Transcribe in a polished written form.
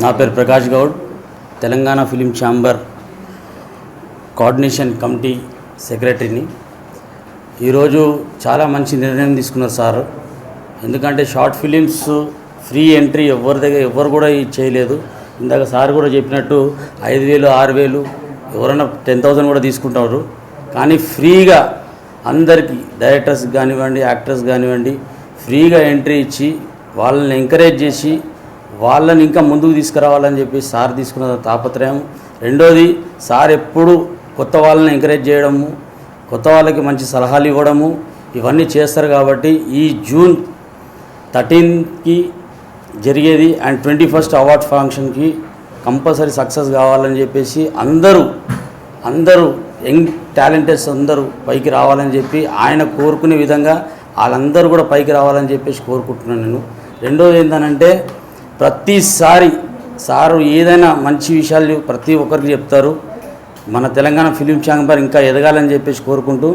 నా పేరు Prakash Goud, Telangana film chamber coordination committee సెక్రటరీని. ఈరోజు చాలా మంచి నిర్ణయం తీసుకున్నారు సార్. ఎందుకంటే షార్ట్ ఫిలిమ్స్ ఫ్రీ ఎంట్రీ ఎవరు కూడా చేయలేదు. ఇందాక సార్ కూడా చెప్పినట్టు 5,000 6,000 ఎవరైనా 10,000 కూడా తీసుకుంటారు. కానీ ఫ్రీగా అందరికీ డైరెక్టర్స్ కానివ్వండి, యాక్టర్స్ కానివ్వండి, ఫ్రీగా ఎంట్రీ ఇచ్చి వాళ్ళని ఎంకరేజ్ చేసి వాళ్ళని ఇంకా ముందుకు తీసుకురావాలని చెప్పి సార్ తీసుకున్న తాపత్రయం. రెండోది, సార్ ఎప్పుడు కొత్త వాళ్ళని ఎంకరేజ్ చేయడము, కొత్త వాళ్ళకి మంచి సలహాలు ఇవ్వడము ఇవన్నీ చేస్తారు. కాబట్టి ఈ జూన్ 13కి జరిగేది అండ్ 21st అవార్డ్ ఫంక్షన్కి కంపల్సరీ సక్సెస్ కావాలని చెప్పేసి అందరూ యంగ్ టాలెంటెడ్స్ అందరూ పైకి రావాలని చెప్పి ఆయన కోరుకునే విధంగా వాళ్ళందరూ కూడా పైకి రావాలని చెప్పేసి కోరుకుంటున్నాను నేను. రెండోది ఏంటంటే, ప్రతిసారి సారు ఏదైనా మంచి విషయాలు ప్రతి ఒక్కరికి చెప్తారు. మన తెలంగాణ ఫిలిం ఛాంబర్ ఇంకా ఎదగాలని చెప్పేసి కోరుకుంటూ